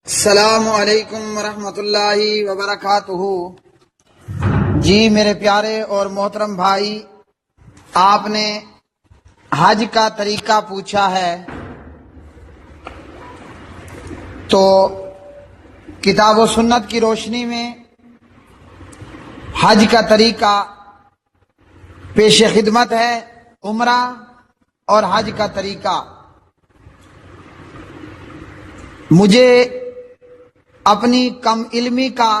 السلام علیکم ورحمۃ اللہ وبرکاتہ۔ جی میرے پیارے اور محترم بھائی، آپ نے حج کا طریقہ پوچھا ہے، تو کتاب و سنت کی روشنی میں حج کا طریقہ پیش خدمت ہے، عمرہ اور حج کا طریقہ۔ مجھے اپنی کم علمی کا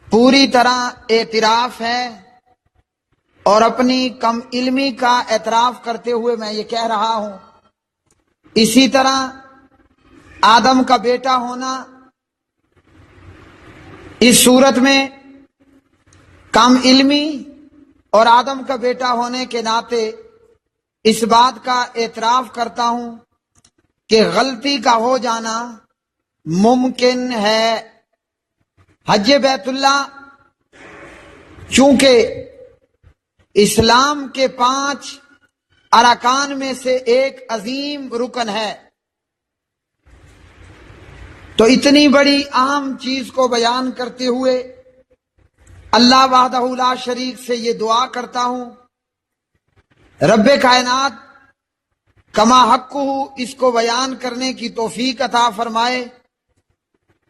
پوری طرح اعتراف ہے، اور اپنی کم علمی کا اعتراف کرتے ہوئے میں یہ کہہ رہا ہوں، اسی طرح آدم کا بیٹا ہونا اس صورت میں کم علمی اور آدم کا بیٹا ہونے کے ناطے اس بات کا اعتراف کرتا ہوں کہ غلطی کا ہو جانا ممکن ہے۔ حج بیت اللہ چونکہ اسلام کے 5 ارکان میں سے ایک عظیم رکن ہے، تو اتنی بڑی اہم چیز کو بیان کرتے ہوئے اللہ وحدہ لا شریک سے یہ دعا کرتا ہوں، رب کائنات کما حق اس کو بیان کرنے کی توفیق عطا فرمائے،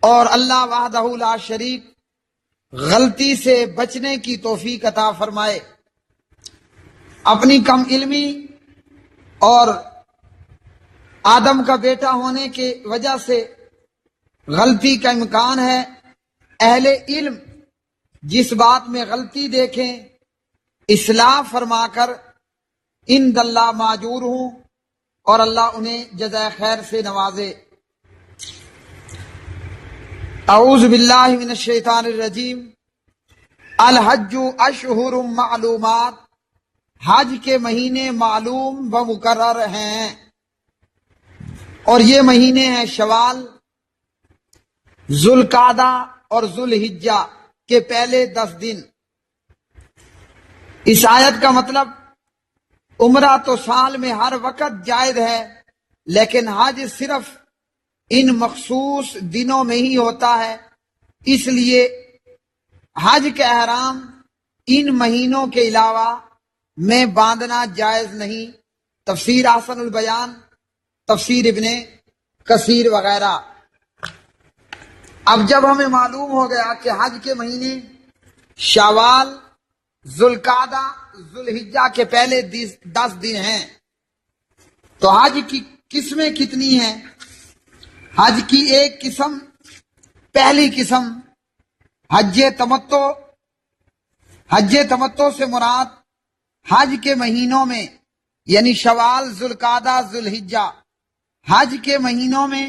اور اللہ وحدہ لا شریک غلطی سے بچنے کی توفیق عطا فرمائے۔ اپنی کم علمی اور آدم کا بیٹا ہونے کی وجہ سے غلطی کا امکان ہے۔ اہل علم جس بات میں غلطی دیکھیں، اصلاح فرما کر عند اللہ ماجور ہوں، اور اللہ انہیں جزائے خیر سے نوازے۔ اعوذ باللہ من الشیطان الرجیم۔ الحج اشہر معلومات، حج کے مہینے معلوم و مقرر ہیں، اور یہ مہینے ہیں شوال، ذوالقعدہ اور ذوالحجہ کے پہلے 10 دن۔ اس آیت کا مطلب عمرہ تو سال میں ہر وقت جائز ہے، لیکن حج صرف ان مخصوص دنوں میں ہی ہوتا ہے، اس لیے حج کا احرام ان مہینوں کے علاوہ میں باندھنا جائز نہیں۔ تفسیر احسن البیان، تفسیر ابن کثیر وغیرہ۔ اب جب ہمیں معلوم ہو گیا کہ حج کے مہینے شوال، ذوالقعدہ، ذوالحجہ کے پہلے 10 دن ہیں، تو حج کی قسمیں کتنی ہیں؟ حج کی ایک قسم، پہلی قسم حج تمتع۔ حج تمتع سے مراد حج کے مہینوں میں، یعنی شوال، ذوالقعدہ، ذوالحجہ، حج کے مہینوں میں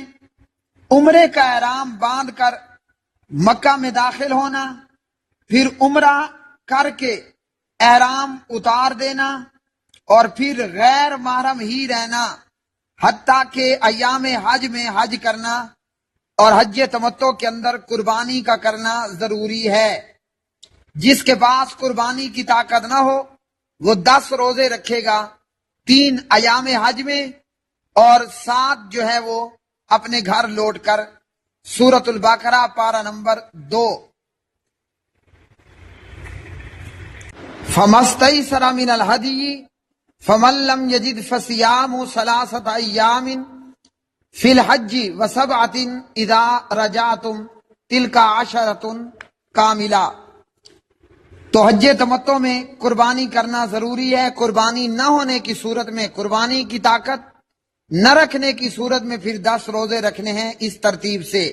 عمرے کا احرام باندھ کر مکہ میں داخل ہونا، پھر عمرہ کر کے احرام اتار دینا، اور پھر غیر محرم ہی رہنا حتیٰ کہ ایام حج میں حج کرنا، اور حج تمتع کے اندر قربانی کا کرنا ضروری ہے۔ جس کے پاس قربانی کی طاقت نہ ہو وہ 10 روزے رکھے گا، 3 ایام حج میں اور 7 جو ہے وہ اپنے گھر لوٹ کر۔ سورۃ البقرہ پارہ نمبر 2۔ فَمَسْتَيْسَرَ مِنَ الْهَدْيِ فَمَن لَّمْ يَجِدْ فَصِيَامُ 3 أَيَّامٍ فِي الْحَجِّ و7 إِذَا رَجَعْتُمْ تِلْكَ 10 كَامِلَةٌ۔ تو حج تمتع میں قربانی کرنا ضروری ہے۔ قربانی نہ ہونے کی صورت میں، قربانی کی طاقت نہ رکھنے کی صورت میں پھر 10 روزے رکھنے ہیں اس ترتیب سے۔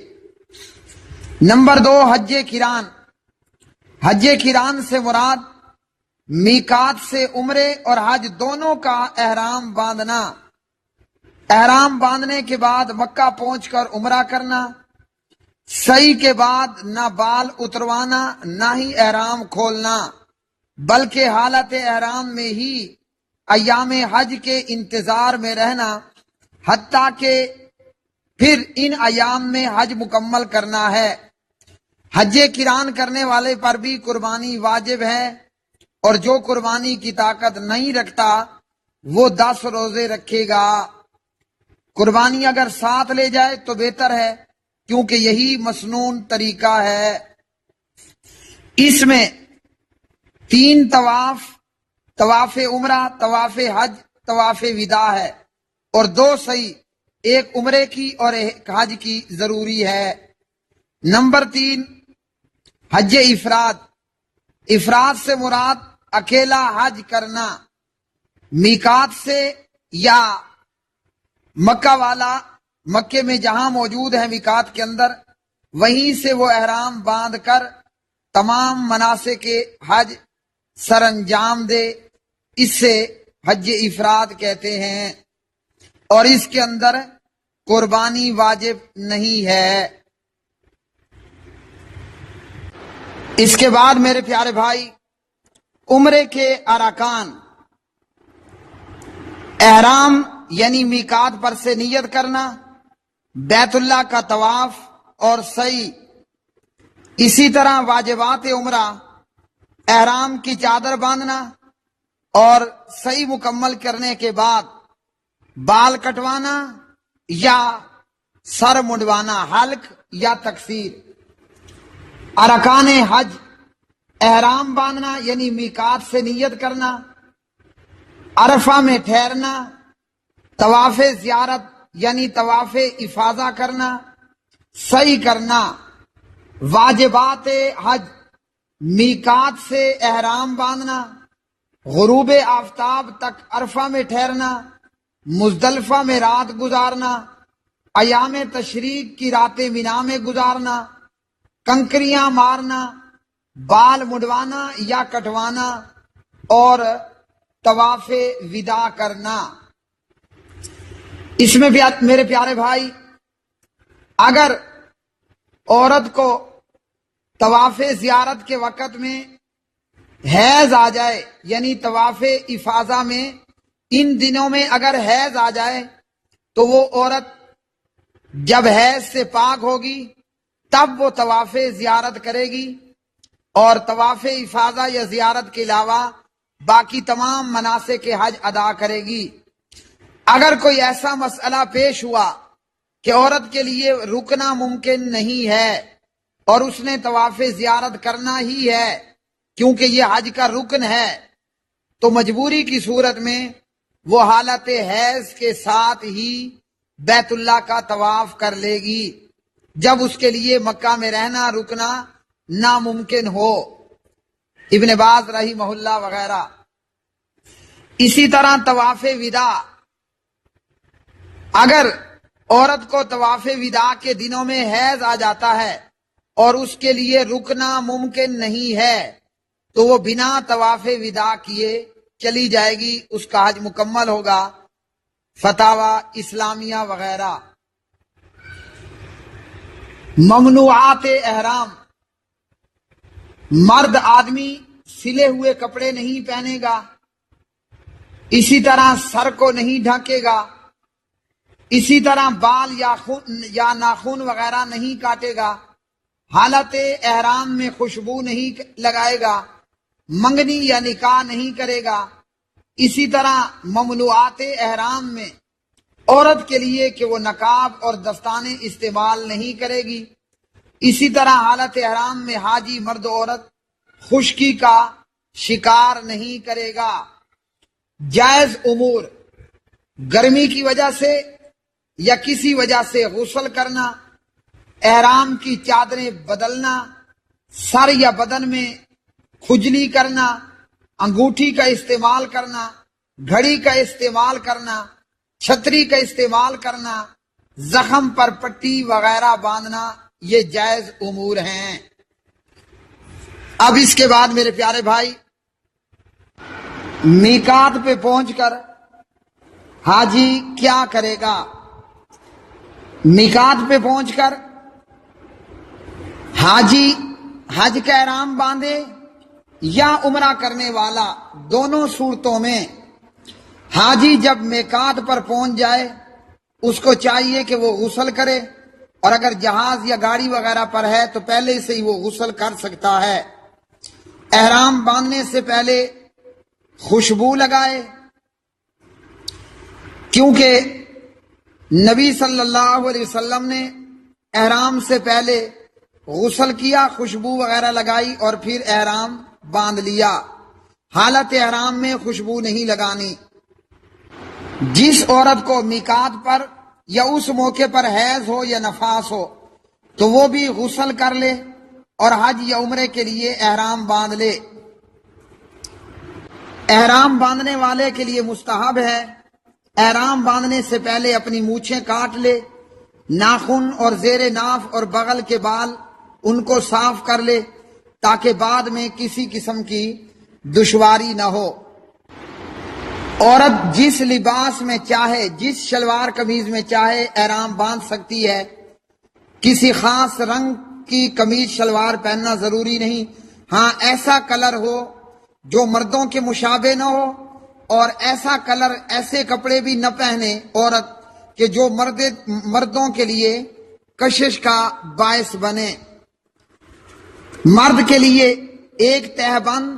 نمبر 2، حج قران۔ حج قران سے مراد میقات سے عمرے اور حج دونوں کا احرام باندھنا۔ احرام باندھنے کے بعد مکہ پہنچ کر عمرہ کرنا، سعی کے بعد نہ بال اتروانا نہ ہی احرام کھولنا، بلکہ حالت احرام میں ہی ایام حج کے انتظار میں رہنا، حتیٰ کہ پھر ان ایام میں حج مکمل کرنا ہے۔ حج قران کرنے والے پر بھی قربانی واجب ہے، اور جو قربانی کی طاقت نہیں رکھتا وہ 10 روزے رکھے گا۔ قربانی اگر ساتھ لے جائے تو بہتر ہے، کیونکہ یہی مسنون طریقہ ہے۔ اس میں 3 طواف، طواف عمرہ، طواف حج، طواف وداع ہے، اور 2 سعی، ایک عمرے کی اور ایک حج کی ضروری ہے۔ نمبر 3، حج افراد۔ افراد سے مراد اکیلا حج کرنا، میقات سے یا مکہ والا، مکے میں جہاں موجود ہے میقات کے اندر، وہیں سے وہ احرام باندھ کر تمام مناسک حج سر انجام دے، اس سے حج افراد کہتے ہیں، اور اس کے اندر قربانی واجب نہیں ہے۔ اس کے بعد میرے پیارے بھائی، عمرے کے ارکان، احرام یعنی میقات پر سے نیت کرنا، بیت اللہ کا طواف اور سعی، اسی طرح واجبات عمرہ، احرام کی چادر باندھنا، اور سعی مکمل کرنے کے بعد بال کٹوانا یا سر منڈوانا، حلق یا تقصیر۔ ارکان حج، احرام باندھنا یعنی میقات سے نیت کرنا، عرفہ میں ٹھہرنا، طواف زیارت یعنی طواف افاضہ کرنا، سعی کرنا۔ واجبات حج، میقات سے احرام باندھنا، غروب آفتاب تک عرفہ میں ٹھہرنا، مزدلفہ میں رات گزارنا، ایام تشریق کی راتیں مینا میں گزارنا، کنکریاں مارنا، بال مڈوانا یا کٹوانا، اور طواف وداع کرنا۔ اس میں میرے پیارے بھائی، اگر عورت کو طواف زیارت کے وقت میں حیض آ جائے، یعنی طواف افاضہ میں ان دنوں میں اگر حیض آ جائے، تو وہ عورت جب حیض سے پاک ہوگی تب وہ طواف زیارت کرے گی، اور طواف افاضہ یا زیارت کے علاوہ باقی تمام مناسک حج ادا کرے گی۔ اگر کوئی ایسا مسئلہ پیش ہوا کہ عورت کے لیے رکنا ممکن نہیں ہے اور اس نے طواف زیارت کرنا ہی ہے کیونکہ یہ حج کا رکن ہے، تو مجبوری کی صورت میں وہ حالت حیض کے ساتھ ہی بیت اللہ کا طواف کر لے گی، جب اس کے لیے مکہ میں رہنا، رکنا ناممکن ہو۔ ابن باز رحمہ اللہ وغیرہ۔ اسی طرح طواف وداع، اگر عورت کو طواف وداع کے دنوں میں حیض آ جاتا ہے اور اس کے لیے رکنا ممکن نہیں ہے، تو وہ بنا طواف وداع کیے چلی جائے گی، اس کا حج مکمل ہوگا۔ فتاوی اسلامیہ وغیرہ۔ ممنوعات احرام، مرد آدمی سلے ہوئے کپڑے نہیں پہنے گا، اسی طرح سر کو نہیں ڈھکے گا، اسی طرح بال یا ناخن وغیرہ نہیں کاٹے گا، حالت احرام میں خوشبو نہیں لگائے گا، منگنی یا نکاح نہیں کرے گا۔ اسی طرح ممنوعات احرام میں عورت کے لیے کہ وہ نقاب اور دستانے استعمال نہیں کرے گی۔ اسی طرح حالت احرام میں حاجی مرد عورت خشکی کا شکار نہیں کرے گا۔ جائز امور، گرمی کی وجہ سے یا کسی وجہ سے غسل کرنا، احرام کی چادریں بدلنا، سر یا بدن میں کھجلی کرنا، انگوٹھی کا استعمال کرنا، گھڑی کا استعمال کرنا، چھتری کا استعمال کرنا، زخم پر پٹی وغیرہ باندھنا، یہ جائز امور ہیں۔ اب اس کے بعد میرے پیارے بھائی، میقات پہ پہنچ کر حاجی کیا کرے گا؟ میقات پہ پہنچ کر حاجی حج کا احرام باندھے یا عمرہ کرنے والا، دونوں صورتوں میں حاجی جب میقات پر پہنچ جائے اس کو چاہیے کہ وہ غسل کرے، اور اگر جہاز یا گاڑی وغیرہ پر ہے تو پہلے سے ہی وہ غسل کر سکتا ہے۔ احرام باندھنے سے پہلے خوشبو لگائے، کیونکہ نبی صلی اللہ علیہ وسلم نے احرام سے پہلے غسل کیا، خوشبو وغیرہ لگائی اور پھر احرام باندھ لیا۔ حالت احرام میں خوشبو نہیں لگانی۔ جس عورت کو میقات پر یا اس موقع پر حیض ہو یا نفاس ہو تو وہ بھی غسل کر لے اور حج یا عمرے کے لیے احرام باندھ لے۔ احرام باندھنے والے کے لیے مستحب ہے احرام باندھنے سے پہلے اپنی مونچھیں کاٹ لے، ناخن اور زیر ناف اور بغل کے بال ان کو صاف کر لے تاکہ بعد میں کسی قسم کی دشواری نہ ہو۔ عورت جس لباس میں چاہے، جس شلوار قمیض میں چاہے احرام باندھ سکتی ہے۔ کسی خاص رنگ کی قمیض شلوار پہننا ضروری نہیں، ہاں ایسا کلر ہو جو مردوں کے مشابہ نہ ہو، اور ایسا کلر، ایسے کپڑے بھی نہ پہنے عورت کہ جو مردوں کے لیے کشش کا باعث بنے۔ مرد کے لیے ایک تہبند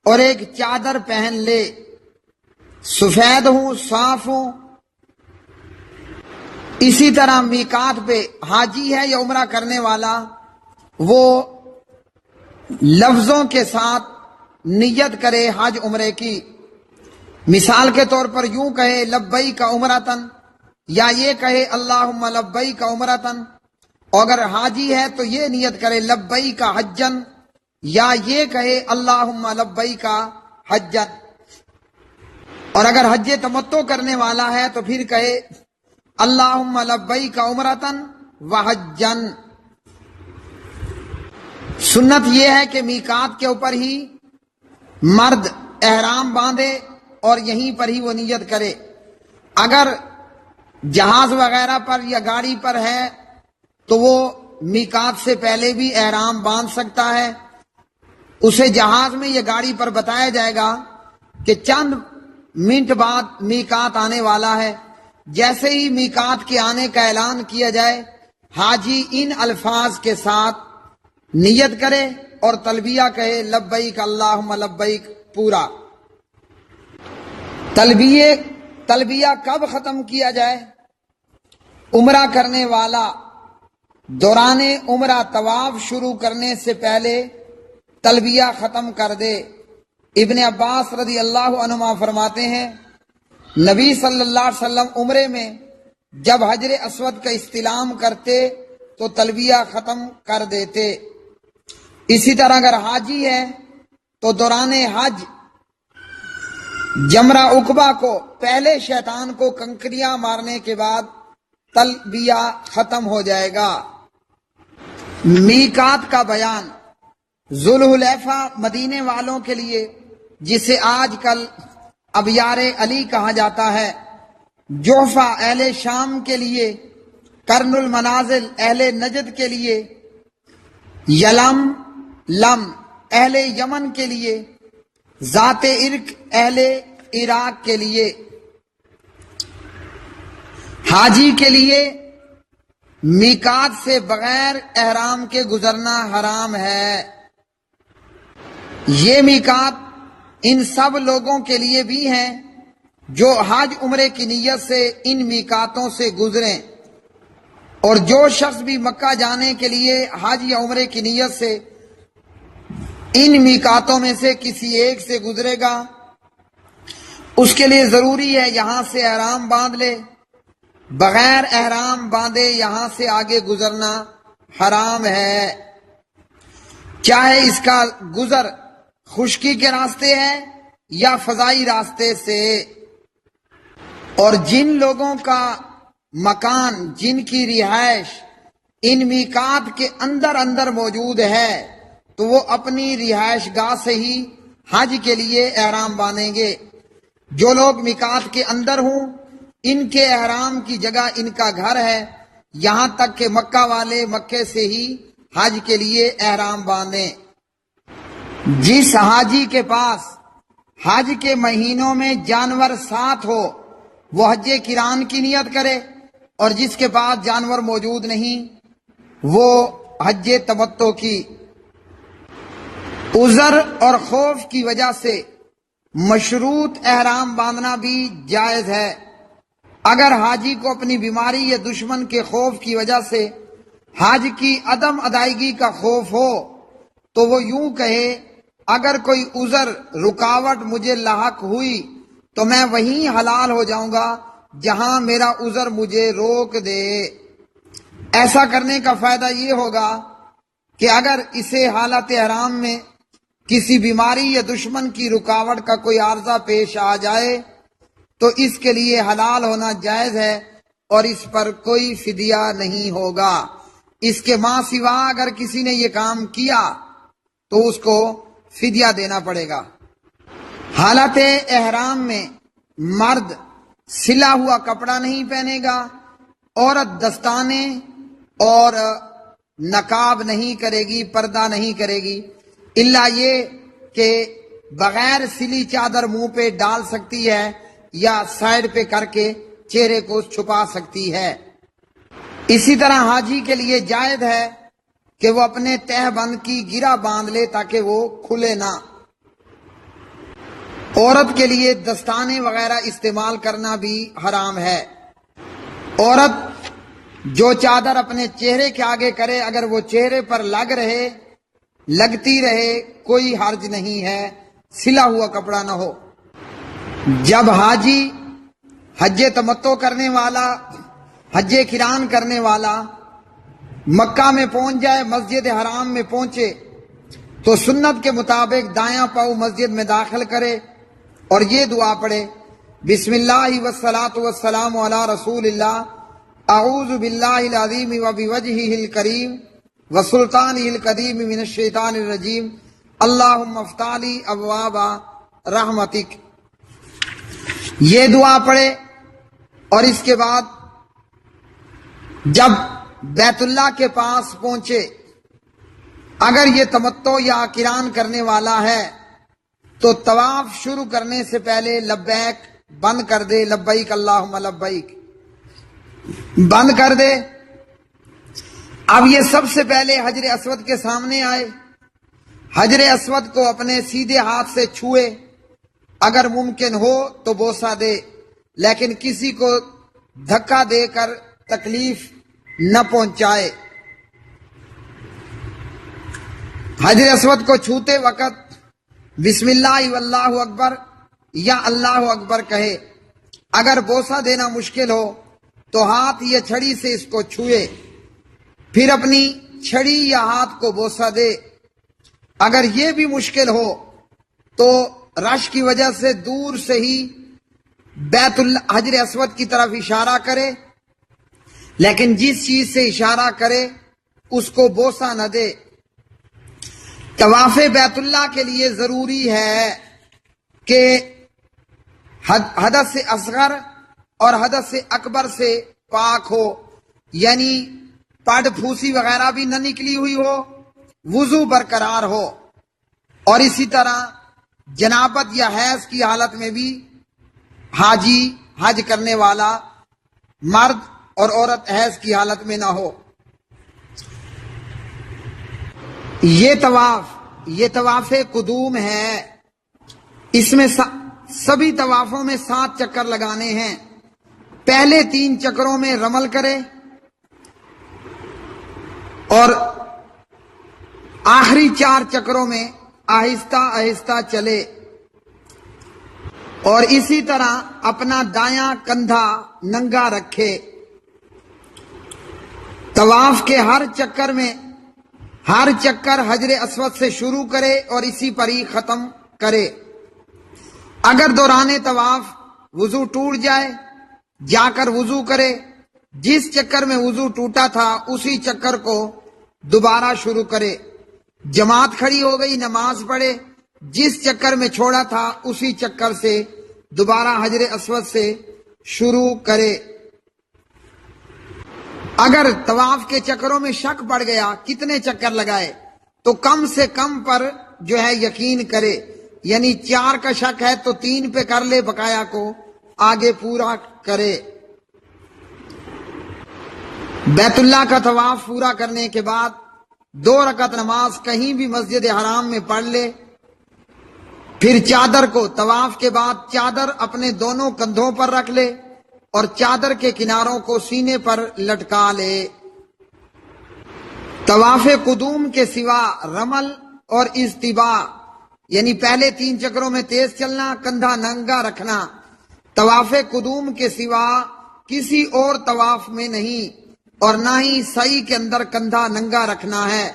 اور ایک چادر پہن لے، سفید ہوں، صاف ہوں۔ اسی طرح میقات پہ حاجی ہے یا عمرہ کرنے والا، وہ لفظوں کے ساتھ نیت کرے حج عمرے کی۔ مثال کے طور پر یوں کہے لبیک عمرتن، یا یہ کہے اللہم لبیک عمرتن۔ اگر حاجی ہے تو یہ نیت کرے لبیک حجن، یا یہ کہے اللہم لبیک حجن۔ اور اگر حج تمتع کرنے والا ہے تو پھر کہے اللہم لبیک عمرتن وحجن۔ سنت یہ ہے کہ میقات کے اوپر ہی مرد احرام باندھے اور یہیں پر ہی وہ نیت کرے۔ اگر جہاز وغیرہ پر یا گاڑی پر ہے تو وہ میقات سے پہلے بھی احرام باندھ سکتا ہے۔ اسے جہاز میں یا گاڑی پر بتایا جائے گا کہ چند منٹ بعد میقات آنے والا ہے۔ جیسے ہی میقات کے آنے کا اعلان کیا جائے، حاجی ان الفاظ کے ساتھ نیت کرے اور تلبیہ کہے لبیک اللہم لبیک پورا۔ تلبیہ کب ختم کیا جائے؟ عمرہ کرنے والا دوران عمرہ طواف شروع کرنے سے پہلے تلبیہ ختم کر دے۔ ابن عباس رضی اللہ عنہما فرماتے ہیں نبی صلی اللہ علیہ وسلم عمرے میں جب حجر اسود کا استلام کرتے تو تلبیہ ختم کر دیتے۔ اسی طرح اگر حاجی ہے تو دوران حج جمرہ عقبہ کو پہلے شیطان کو کنکریاں مارنے کے بعد تلبیہ ختم ہو جائے گا۔ میقات کا بیان۔ ذوالحلیفہ مدینے والوں کے لیے، جسے آج کل ابیار علی کہا جاتا ہے، جوفہ اہل شام کے لیے، قرن المنازل اہل نجد کے لیے، یلم لم اہل یمن کے لیے، ذات عرق اہل عراق کے لیے۔ حاجی کے لیے میقات سے بغیر احرام کے گزرنا حرام ہے۔ یہ میقات ان سب لوگوں کے لیے بھی ہیں جو حج عمرے کی نیت سے ان میقاتوں سے گزریں، اور جو شخص بھی مکہ جانے کے لیے حج یا عمرے کی نیت سے ان میقاتوں میں سے کسی ایک سے گزرے گا، اس کے لیے ضروری ہے یہاں سے احرام باندھ لے۔ بغیر احرام باندھے یہاں سے آگے گزرنا حرام ہے، چاہے اس کا گزر خشکی کے راستے ہے یا فضائی راستے سے۔ اور جن لوگوں کا مکان، جن کی رہائش ان میقات کے اندر موجود ہے تو وہ اپنی رہائش گاہ سے ہی حج کے لیے احرام باندھیں گے۔ جو لوگ میقات کے اندر ہوں ان کے احرام کی جگہ ان کا گھر ہے، یہاں تک کہ مکہ والے مکے سے ہی حج کے لیے احرام باندھیں۔ جس حاجی کے پاس حج کے مہینوں میں جانور ساتھ ہو وہ حج قران کی نیت کرے، اور جس کے پاس جانور موجود نہیں وہ حج تمتع کی۔ عذر اور خوف کی وجہ سے مشروط احرام باندھنا بھی جائز ہے۔ اگر حاجی کو اپنی بیماری یا دشمن کے خوف کی وجہ سے حج کی عدم ادائیگی کا خوف ہو تو وہ یوں کہے اگر کوئی عذر رکاوٹ مجھے لاحق ہوئی تو میں وہیں حلال ہو جاؤں گا جہاں میرا عذر مجھے روک دے۔ ایسا کرنے کا فائدہ یہ ہوگا کہ اگر اسے حالت احرام میں کسی بیماری یا دشمن کی رکاوٹ کا کوئی عارضہ پیش آ جائے تو اس کے لیے حلال ہونا جائز ہے اور اس پر کوئی فدیہ نہیں ہوگا۔ اس کے ماں سوا اگر کسی نے یہ کام کیا تو اس کو فدیہ دینا پڑے گا۔ حالت احرام میں مرد سلا ہوا کپڑا نہیں پہنے گا، عورت دستانے اور نقاب نہیں کرے گی، پردہ نہیں کرے گی، الا یہ کہ بغیر سلی چادر منہ پہ ڈال سکتی ہے یا سائڈ پہ کر کے چہرے کو چھپا سکتی ہے۔ اسی طرح حاجی کے لیے جائز ہے کہ وہ اپنے تہ بند کی گرہ باندھ لے تاکہ وہ کھلے نہ۔ عورت کے لیے دستانے وغیرہ استعمال کرنا بھی حرام ہے۔ عورت جو چادر اپنے چہرے کے آگے کرے اگر وہ چہرے پر لگتی رہے کوئی حرج نہیں ہے، سلا ہوا کپڑا نہ ہو۔ جب حاجی حج تمتع کرنے والا، حج قران کرنے والا مکہ میں پہنچ جائے، مسجد حرام میں پہنچے تو سنت کے مطابق دایاں پاؤں مسجد میں داخل کرے اور یہ دعا پڑھے، بسم اللہ والصلاۃ والسلام علی رسول اللہ، اعوذ باللہ العظیم وبوجہہ الکریم وسلطانہ القدیم من الشیطان الرجیم، اللہم افتح لی ابواب رحمتک۔ یہ دعا پڑھے اور اس کے بعد جب بیت اللہ کے پاس پہنچے، اگر یہ تمتع یا قران کرنے والا ہے تو طواف شروع کرنے سے پہلے لبیک بند کر دے، لبیک اللہم لبیک بند کر دے۔ اب یہ سب سے پہلے حجر اسود کے سامنے آئے، حجر اسود کو اپنے سیدھے ہاتھ سے چھوئے، اگر ممکن ہو تو بوسہ دے، لیکن کسی کو دھکا دے کر تکلیف نہ پہنچائے۔ حجر اسود کو چھوتے وقت بسم اللہ واللہ اکبر یا اللہ اکبر کہے۔ اگر بوسہ دینا مشکل ہو تو ہاتھ یا چھڑی سے اس کو چھوئے، پھر اپنی چھڑی یا ہاتھ کو بوسہ دے۔ اگر یہ بھی مشکل ہو تو رش کی وجہ سے دور سے ہی بیت اللہ حجر اسود کی طرف اشارہ کرے، لیکن جس چیز سے اشارہ کرے اس کو بوسہ نہ دے۔ طواف بیت اللہ کے لیے ضروری ہے کہ حدث اصغر اور حدث اکبر سے پاک ہو، یعنی پڑ پھوسی وغیرہ بھی نہ نکلی ہوئی ہو، وضو برقرار ہو، اور اسی طرح جنابت یا حیض کی حالت میں بھی حاجی حج کرنے والا مرد اور عورت حیض کی حالت میں نہ ہو۔ یہ طواف قدوم ہے، اس میں سبھی طوافوں میں 7 چکر لگانے ہیں۔ پہلے 3 چکروں میں رمل کرے اور آخری 4 چکروں میں آہستہ آہستہ چلے، اور اسی طرح اپنا دایاں کندھا ننگا رکھے۔ طواف کے ہر چکر حجر اسود سے شروع کرے اور اسی پر ہی ختم کرے۔ اگر دوران طواف وضو ٹوٹ جائے، جا کر وضو کرے، جس چکر میں وضو ٹوٹا تھا اسی چکر کو دوبارہ شروع کرے۔ جماعت کھڑی ہو گئی، نماز پڑھے، جس چکر میں چھوڑا تھا اسی چکر سے دوبارہ حجر اسود سے شروع کرے۔ اگر طواف کے چکروں میں شک پڑ گیا کتنے چکر لگائے تو کم سے کم پر جو ہے یقین کرے، یعنی 4 کا شک ہے تو 3 پہ کر لے، بقایا کو آگے پورا کرے۔ بیت اللہ کا طواف پورا کرنے کے بعد 2 رکعت نماز کہیں بھی مسجد حرام میں پڑھ لے، پھر چادر کو طواف کے بعد چادر اپنے دونوں کندھوں پر رکھ لے اور چادر کے کناروں کو سینے پر لٹکا لے۔ طواف قدوم کے سوا رمل اور اجتباء یعنی پہلے 3 چکروں میں تیز چلنا، کندھا ننگا رکھنا، طواف قدوم کے سوا کسی اور طواف میں نہیں، اور نہ ہی سعی کے اندر کندھا ننگا رکھنا ہے،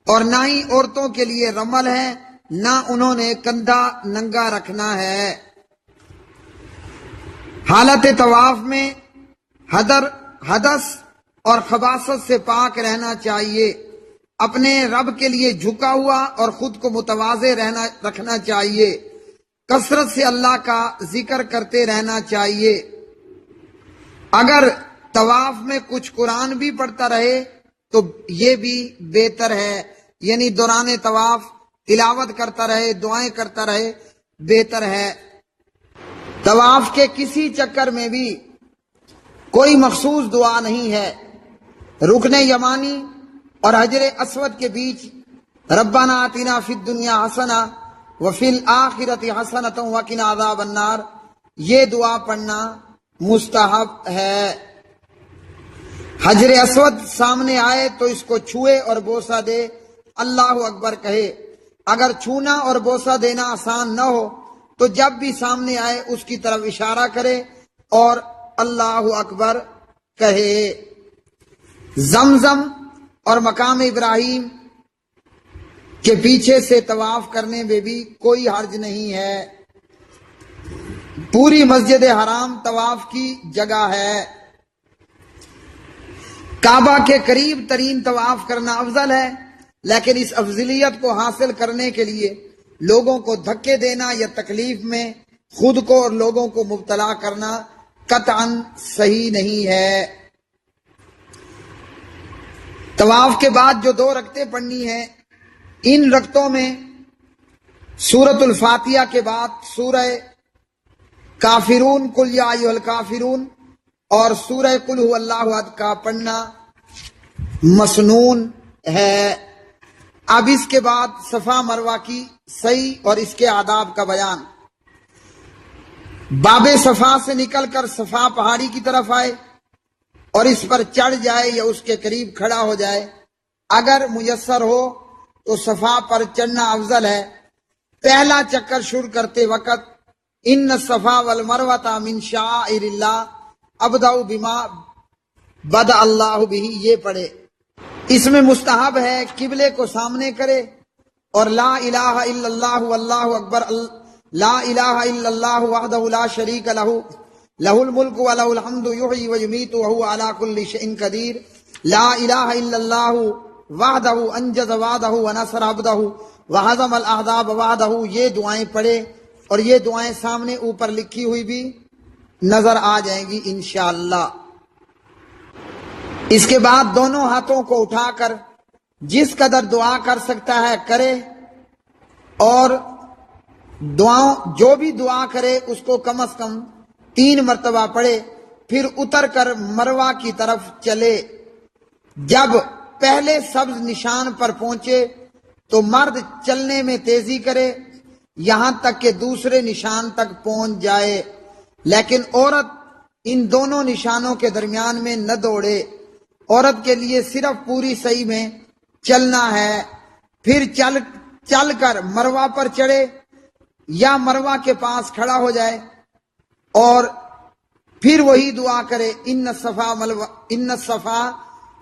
اور نہ ہی عورتوں کے لیے رمل ہے، نہ انہوں نے کندھا ننگا رکھنا ہے۔ حالت طواف میں حدث اور خباثت سے پاک رہنا چاہیے، اپنے رب کے لیے جھکا ہوا اور خود کو متواضع رکھنا چاہیے، کثرت سے اللہ کا ذکر کرتے رہنا چاہیے۔ اگر طواف میں کچھ قرآن بھی پڑھتا رہے تو یہ بھی بہتر ہے، یعنی دوران طواف تلاوت کرتا رہے، دعائیں کرتا رہے، بہتر ہے۔ طواف کے کسی چکر میں بھی کوئی مخصوص دعا نہیں ہے۔ رکن یمانی اور حجر اسود کے بیچ ربنا آتنا فی الدنیا حسنہ وفی الآخرۃ حسنۃ وقنا عذاب النار، یہ دعا پڑھنا مستحب ہے۔ حجر اسود سامنے آئے تو اس کو چھوئے اور بوسہ دے، اللہ اکبر کہے۔ اگر چھونا اور بوسہ دینا آسان نہ ہو تو جب بھی سامنے آئے اس کی طرف اشارہ کرے اور اللہ اکبر کہے۔ زمزم اور مقام ابراہیم کے پیچھے سے طواف کرنے میں بھی کوئی حرج نہیں ہے۔ پوری مسجد حرام طواف کی جگہ ہے۔ کعبہ کے قریب ترین طواف کرنا افضل ہے، لیکن اس افضلیت کو حاصل کرنے کے لیے لوگوں کو دھکے دینا یا تکلیف میں خود کو اور لوگوں کو مبتلا کرنا قطعاً صحیح نہیں ہے۔ طواف کے بعد جو 2 رکعتیں پڑھنی ہیں، ان رکعتوں میں سورۃ الفاتحہ کے بعد سورہ کافرون قل یا ایھا الکافرون اور سورہ قل ھو اللہ احد کا پڑھنا مسنون ہے۔ اب اس کے بعد صفا مروہ کی سعی اور اس کے آداب کا بیان۔ باب صفا سے نکل کر صفا پہاڑی کی طرف آئے اور اس پر چڑھ جائے یا اس کے قریب کھڑا ہو جائے۔ اگر میسر ہو تو صفا پر چڑھنا افضل ہے۔ پہلا چکر شروع کرتے وقت ان الصفا والمروۃ من شعائر اللہ ابدأ بما بدأ اللہ بہ یہ پڑھے۔ اس میں مستحب ہے قبلے کو سامنے کرے اور لا الہ الا اللہ واللہ اکبر، لا الہ الا اللہ وحدہ لا شریک لہ لہ الملک ولہ الحمد یحیی ویمیت وہو علی کل شیء قدیر، لا الہ الا اللہ وحدہ انجز وعدہ ونصر عبدہ وہزم الاحزاب وحدہ، یہ دعائیں پڑھے، اور یہ دعائیں سامنے اوپر لکھی ہوئی بھی نظر آ جائیں گی انشاءاللہ۔ اس کے بعد دونوں ہاتھوں کو اٹھا کر جس قدر دعا کر سکتا ہے کرے، اور جو بھی دعا کرے اس کو کم از کم 3 مرتبہ پڑھے، پھر اتر کر مروہ کی طرف چلے۔ جب پہلے سبز نشان پر پہنچے تو مرد چلنے میں تیزی کرے یہاں تک کہ دوسرے نشان تک پہنچ جائے، لیکن عورت ان دونوں نشانوں کے درمیان میں نہ دوڑے۔ عورت کے لیے صرف پوری صحیح میں چلنا ہے، پھر چل کر مروہ پر چڑھے یا مروہ کے پاس کھڑا ہو جائے اور پھر وہی دعا کرے ان الصفا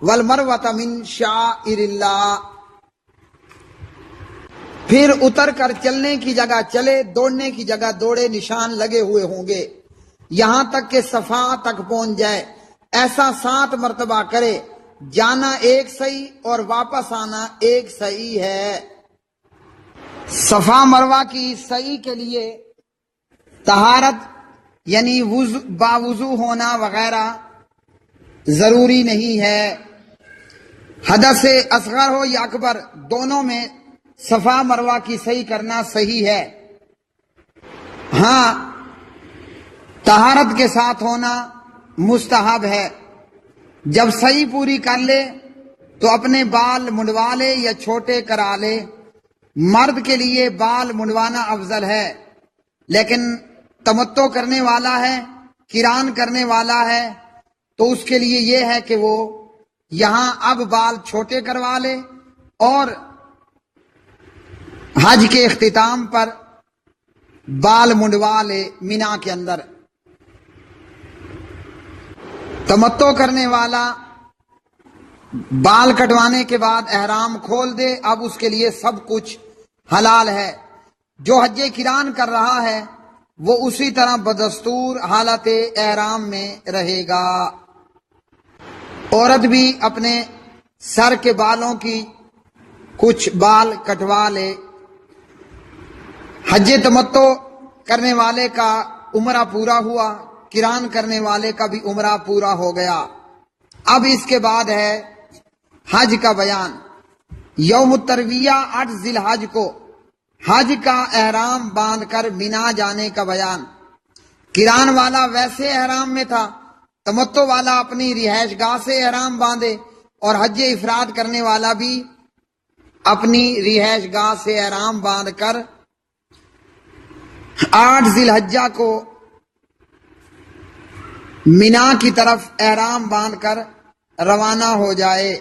والمروۃ من شعائر اللہ۔ پھر اتر کر چلنے کی جگہ چلے، دوڑنے کی جگہ دوڑے، نشان لگے ہوئے ہوں گے یہاں تک کہ صفا تک پہنچ جائے۔ ایسا 7 مرتبہ کرے۔ جانا ایک صحیح اور واپس آنا ایک صحیح ہے۔ صفا مروہ کی صحیح کے لیے طہارت یعنی باوضو ہونا وغیرہ ضروری نہیں ہے۔ حدث اصغر ہو یا اکبر، دونوں میں صفا مروہ کی صحیح کرنا صحیح ہے۔ ہاں، طہارت کے ساتھ ہونا مستحب ہے۔ جب صحیح پوری کر لے تو اپنے بال منڈوا لے یا چھوٹے کرا لے۔ مرد کے لیے بال منڈوانا افضل ہے، لیکن تمتع کرنے والا ہے، قران کرنے والا ہے تو اس کے لیے یہ ہے کہ وہ یہاں اب بال چھوٹے کروا لے اور حج کے اختتام پر بال منڈوا لے مینا کے اندر۔ تمتع کرنے والا بال کٹوانے کے بعد احرام کھول دے، اب اس کے لیے سب کچھ حلال ہے۔ جو حج قران کر رہا ہے وہ اسی طرح بدستور حالت احرام میں رہے گا۔ عورت بھی اپنے سر کے بالوں کی کچھ بال کٹوا لے۔ حج تمتع کرنے والے کا عمرہ پورا ہوا، قران کرنے والے کا بھی عمرہ پورا ہو گیا۔ اب اس کے بعد ہے حج کا بیان۔ یوم الترویہ 8 ذی الحج کو حج کا احرام باندھ کر مینا جانے کا بیان۔ قران والا ویسے احرام میں تھا، تمتع والا اپنی رہائش گاہ سے احرام باندھے، اور حج افراد کرنے والا بھی اپنی رہائش گاہ سے احرام باندھ کر 8 ذی الحجہ کو مینا کی طرف احرام باندھ کر روانہ ہو جائے۔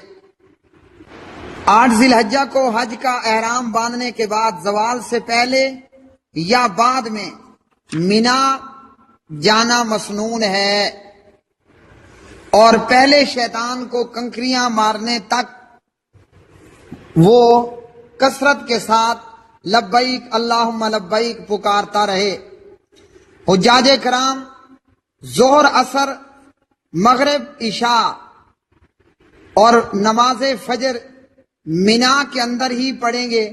8 ذی الحجہ کو حج کا احرام باندھنے کے بعد زوال سے پہلے یا بعد میں مینا جانا مسنون ہے، اور پہلے شیطان کو کنکریاں مارنے تک وہ کثرت کے ساتھ لبیک اللہم لبیک پکارتا رہے۔ حجاج کرام ظہر، عصر، مغرب، عشاء اور نماز فجر مینا کے اندر ہی پڑھیں گے۔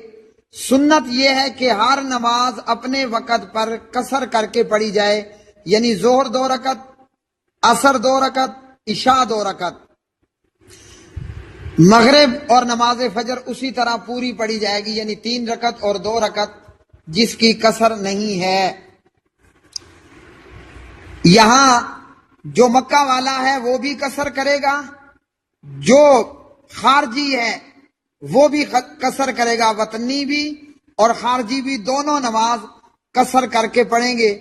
سنت یہ ہے کہ ہر نماز اپنے وقت پر قصر کر کے پڑھی جائے، یعنی ظہر 2 رکعت، عصر 2 رکعت، عشاء 2 رکعت، مغرب اور نماز فجر اسی طرح پوری پڑھی جائے گی، یعنی 3 رکعت اور 2 رکعت، جس کی قصر نہیں ہے۔ یہاں جو مکہ والا ہے وہ بھی قصر کرے گا، جو خارجی ہے وہ بھی قصر کرے گا، وطنی بھی اور خارجی بھی دونوں نماز قصر کر کے پڑھیں گے،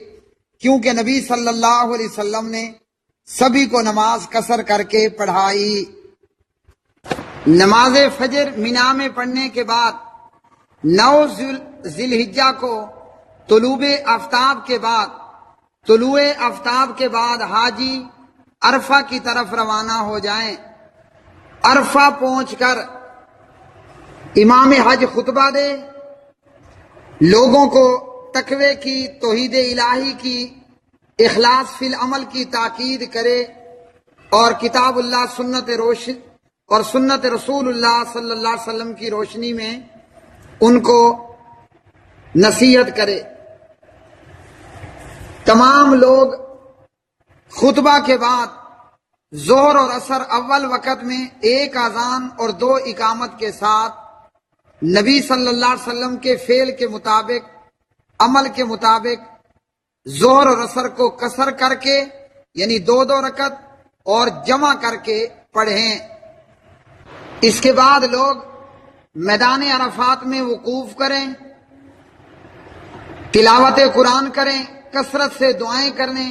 کیونکہ نبی صلی اللہ علیہ وسلم نے سبھی کو نماز قصر کر کے پڑھائی۔ نماز فجر مینا میں پڑھنے کے بعد 9 ذی الحجہ کو طلوع آفتاب کے بعد حاجی عرفہ کی طرف روانہ ہو جائیں۔ عرفہ پہنچ کر امام حج خطبہ دے، لوگوں کو تقوی کی، توحید الہی کی، اخلاص فی العمل کی تاکید کرے، اور کتاب اللہ سنت رسول اللہ صلی اللہ علیہ وسلم کی روشنی میں ان کو نصیحت کرے۔ تمام لوگ خطبہ کے بعد ظہر اور عصر اول وقت میں 1 اذان اور 2 اقامت کے ساتھ نبی صلی اللہ علیہ وسلم کے فعل کے مطابق، عمل کے مطابق ظہر اور عصر کو قصر کر کے، یعنی 2 رکعت اور جمع کر کے پڑھیں۔ اس کے بعد لوگ میدان عرفات میں وقوف کریں، تلاوت قرآن کریں، کثرت سے دعائیں کریں،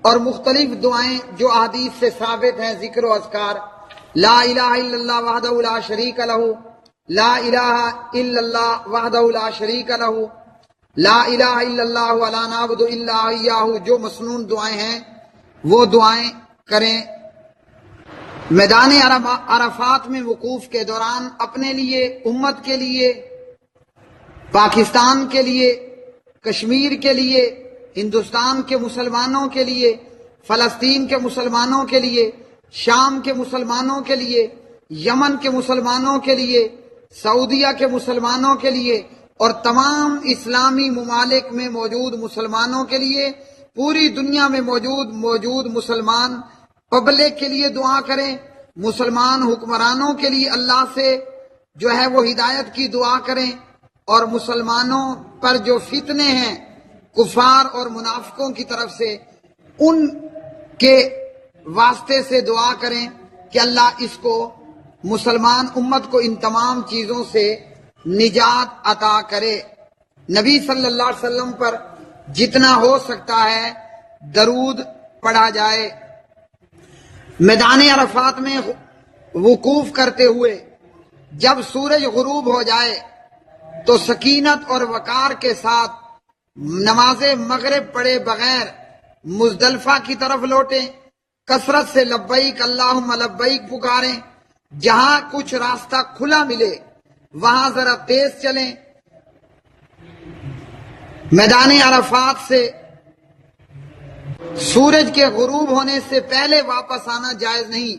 اور مختلف دعائیں جو احادیث سے ثابت ہیں، ذکر و اذکار، لا الہ الا اللہ وحدہ لا شریک لہ، لا الہ الا اللہ وحدہ لا شریک لہ، لا الہ الا اللہ ولا نعبد الا ایاہ، جو مسنون دعائیں ہیں وہ دعائیں کریں۔ میدان عرفات میں وقوف کے دوران اپنے لیے، امت کے لیے، پاکستان کے لیے، کشمیر کے لیے، ہندوستان کے مسلمانوں کے لیے، فلسطین کے مسلمانوں کے لیے، شام کے مسلمانوں کے لیے، یمن کے مسلمانوں کے لیے، سعودیہ کے مسلمانوں کے لیے، اور تمام اسلامی ممالک میں موجود مسلمانوں کے لیے، پوری دنیا میں موجود مسلمان پبلک کے لیے دعا کریں، مسلمان حکمرانوں کے لیے اللہ سے جو ہے وہ ہدایت کی دعا کریں، اور مسلمانوں پر جو فتنے ہیں کفار اور منافقوں کی طرف سے، ان کے واسطے سے دعا کریں کہ اللہ اس کو، مسلمان امت کو، ان تمام چیزوں سے نجات عطا کرے۔ نبی صلی اللہ علیہ وسلم پر جتنا ہو سکتا ہے درود پڑھا جائے۔ میدان عرفات میں وقوف کرتے ہوئے جب سورج غروب ہو جائے تو سکینت اور وقار کے ساتھ نماز مغرب پڑھے بغیر مزدلفہ کی طرف لوٹیں، کثرت سے لبیک اللہم لبیک پکاریں، جہاں کچھ راستہ کھلا ملے وہاں ذرا تیز چلیں۔ میدان عرفات سے سورج کے غروب ہونے سے پہلے واپس آنا جائز نہیں۔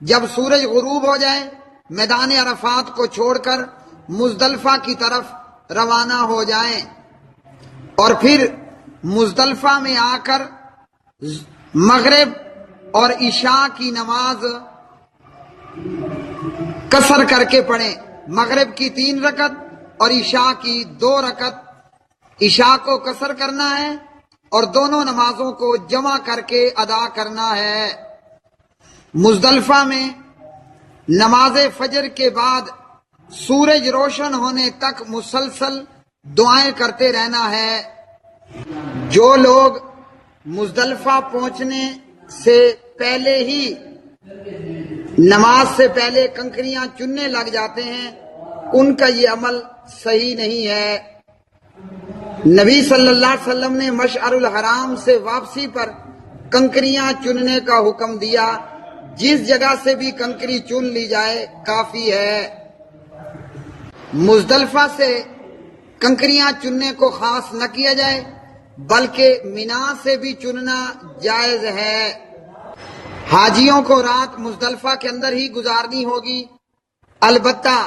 جب سورج غروب ہو جائے میدان عرفات کو چھوڑ کر مزدلفہ کی طرف روانہ ہو جائیں اور پھر مزدلفہ میں آ کر مغرب اور عشاء کی نماز قصر کر کے پڑھیں۔ مغرب کی 3 رکعت اور عشاء کی 2 رکعت۔ عشاء کو قصر کرنا ہے اور دونوں نمازوں کو جمع کر کے ادا کرنا ہے۔ مزدلفہ میں نماز فجر کے بعد سورج روشن ہونے تک مسلسل دعائیں کرتے رہنا ہے۔ جو لوگ مزدلفہ پہنچنے سے پہلے ہی نماز سے پہلے کنکریاں چننے لگ جاتے ہیں ان کا یہ عمل صحیح نہیں ہے۔ نبی صلی اللہ علیہ وسلم نے مشعر الحرام سے واپسی پر کنکریاں چننے کا حکم دیا، جس جگہ سے بھی کنکری چن لی جائے کافی ہے۔ مزدلفہ سے کنکریاں چننے کو خاص نہ کیا جائے بلکہ مینا سے بھی چننا جائز ہے۔ حاجیوں کو رات مزدلفہ کے اندر ہی گزارنی ہوگی، البتہ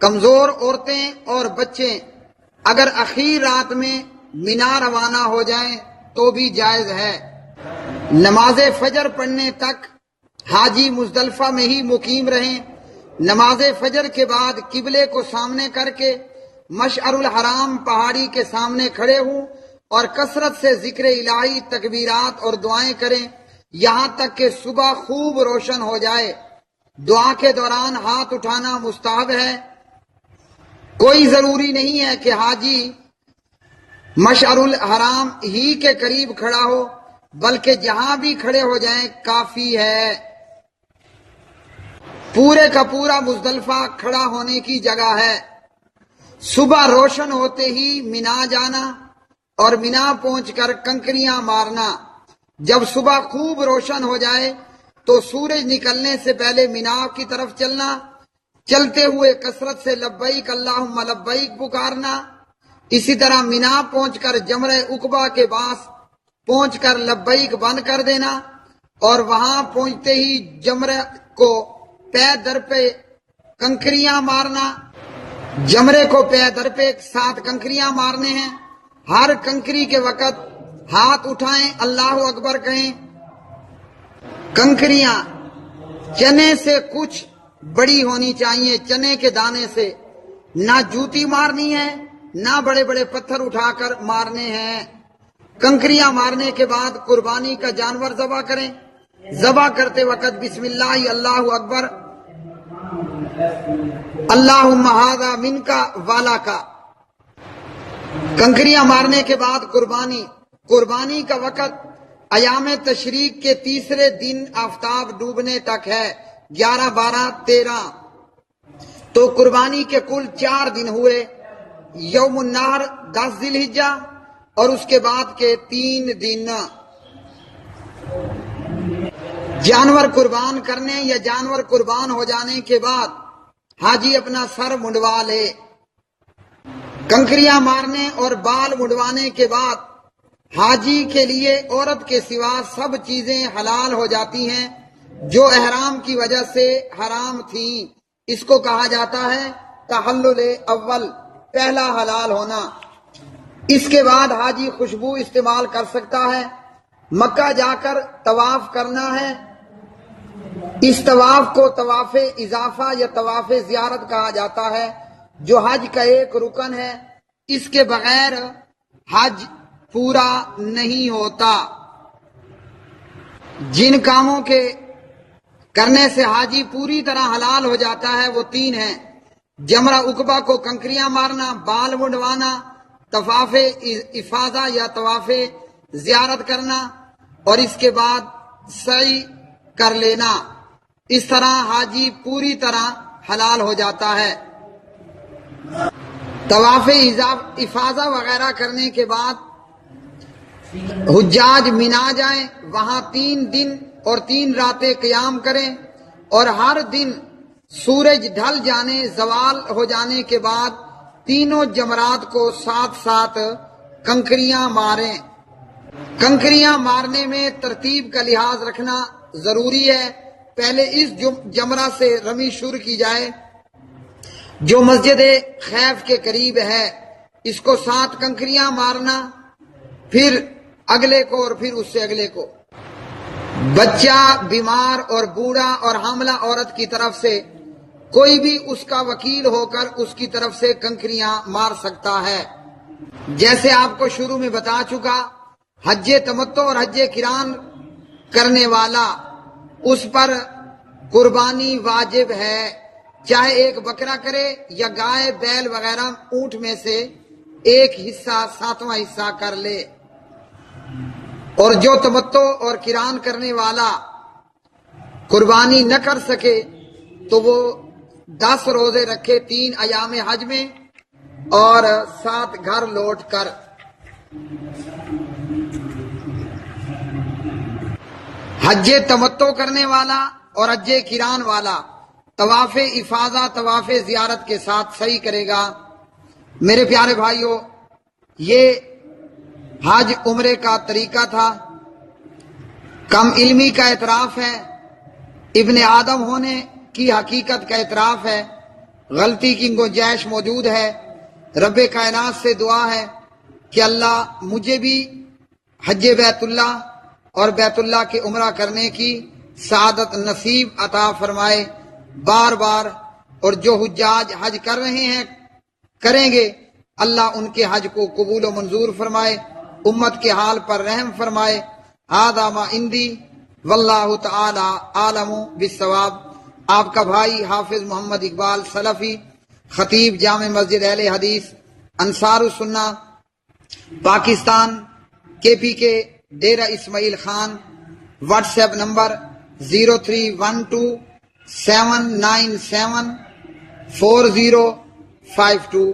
کمزور عورتیں اور بچے اگر اخیر رات میں مینا روانہ ہو جائیں تو بھی جائز ہے۔ نماز فجر پڑھنے تک حاجی مزدلفہ میں ہی مقیم رہیں۔ نماز فجر کے بعد قبلے کو سامنے کر کے مشعر الحرام پہاڑی کے سامنے کھڑے ہوں اور کثرت سے ذکر الہی، تکبیرات اور دعائیں کریں یہاں تک کہ صبح خوب روشن ہو جائے۔ دعا کے دوران ہاتھ اٹھانا مستحب ہے۔ کوئی ضروری نہیں ہے کہ حاجی مشعر الحرام ہی کے قریب کھڑا ہو، بلکہ جہاں بھی کھڑے ہو جائیں کافی ہے۔ پورے کا پورا مزدلفہ کھڑا ہونے کی جگہ ہے۔ صبح روشن ہوتے ہی مینا جانا اور مینا پہنچ کر کنکریاں مارنا۔ جب صبح خوب روشن ہو جائے تو سورج نکلنے سے پہلے مینا کی طرف چلنا، چلتے ہوئے کثرت سے لبیک اللہم لبیک پکارنا۔ اسی طرح مینا پہنچ کر جمرہ عقبہ کے پاس پہنچ کر لبیک بند کر دینا اور وہاں پہنچتے ہی جمرہ کو پے در پہ کنکریاں مارنا۔ جمرے کو پے در پہ 7 کنکریاں مارنے ہیں۔ ہر کنکری کے وقت ہاتھ اٹھائیں، اللہ اکبر کہیں۔ کنکریاں چنے سے کچھ بڑی ہونی چاہیے، چنے کے دانے سے، نہ جوتی مارنی ہے نہ بڑے بڑے پتھر اٹھا کر مارنے ہیں۔ کنکریاں مارنے کے بعد قربانی کا جانور ذبح کریں۔ ذبح کرتے وقت بسم اللہ اللہ اکبر، اللہم ھذا منکا والا کا۔ کنکریاں مارنے کے بعد قربانی کا وقت ایام تشریق کے تیسرے دن آفتاب ڈوبنے تک ہے، 11، 12، 13۔ تو قربانی کے کل 4 دن ہوئے، یوم النحر 10 ذی الحجہ اور اس کے بعد کے 3 دن۔ جانور قربان کرنے یا جانور قربان ہو جانے کے بعد حاجی اپنا سر منڈوا لے۔ کنکریاں مارنے اور بال منڈوانے کے بعد حاجی کے لیے عورت کے سوا سب چیزیں حلال ہو جاتی ہیں جو احرام کی وجہ سے حرام تھیں۔ اس کو کہا جاتا ہے تحلل اول، پہلا حلال ہونا۔ اس کے بعد حاجی خوشبو استعمال کر سکتا ہے۔ مکہ جا کر طواف کرنا ہے۔ اس طواف کو طواف اضافہ یا طواف زیارت کہا جاتا ہے جو حج کا ایک رکن ہے۔ اس کے بغیر حج پورا نہیں ہوتا۔ جن کاموں کے کرنے سے حاجی پوری طرح حلال ہو جاتا ہے وہ 3 ہیں: جمرہ عقبہ کو کنکریاں مارنا، بال منڈوانا، طواف افاضہ یا طواف زیارت کرنا اور اس کے بعد سعی کر لینا۔ اس طرح حاجی پوری طرح حلال ہو جاتا ہے۔ طواف افاضہ وغیرہ کرنے کے بعد حجاج مینا جائیں، وہاں 3 دن اور 3 راتیں قیام کریں، اور ہر دن سورج ڈھل جانے، زوال ہو جانے کے بعد تینوں جمرات کو ساتھ ساتھ کنکریاں ماریں۔ کنکریاں مارنے میں ترتیب کا لحاظ رکھنا ضروری ہے۔ پہلے اس جمرہ سے رمی شروع کی جائے جو مسجد خیف کے قریب ہے، اس کو 7 کنکریاں مارنا، پھر اگلے کو، اور پھر اس سے اگلے کو۔ بچہ، بیمار اور بوڑھا اور حاملہ عورت کی طرف سے کوئی بھی اس کا وکیل ہو کر اس کی طرف سے کنکریاں مار سکتا ہے۔ جیسے آپ کو شروع میں بتا چکا، حج تمتع اور حج قران کرنے والا، اس پر قربانی واجب ہے، چاہے ایک بکرا کرے یا گائے، بیل وغیرہ، اونٹ میں سے ایک حصہ، 7واں حصہ کر لے۔ اور جو تمتع اور قران کرنے والا قربانی نہ کر سکے تو وہ 10 روزے رکھے 3 ایام حج میں اور 7 گھر لوٹ کر۔ حج تمتع کرنے والا اور حج قران والا طواف افاضہ، طواف زیارت کے ساتھ صحیح کرے گا۔ میرے پیارے بھائیوں، یہ حج عمرے کا طریقہ تھا۔ کم علمی کا اعتراف ہے، ابن آدم ہونے کی حقیقت کا اعتراف ہے، غلطی کی گنجائش موجود ہے۔ رب کائنات سے دعا ہے کہ اللہ مجھے بھی حج بیت اللہ اور بیت اللہ کے عمرہ کرنے کی سعادت نصیب عطا فرمائے بار بار، اور جو حجاج حج کر رہے ہیں، کریں گے، اللہ ان کے حج کو قبول و منظور فرمائے، امت کے حال پر رحم فرمائے۔ ھذا ما عندی واللہ تعالی عالم بالصواب۔ آپ کا بھائی حافظ محمد اقبال سلفی، خطیب جامع مسجد اہل حدیث انصار السنہ پاکستان، KP کے Dera Ismail Khan. WhatsApp number 0312797405 2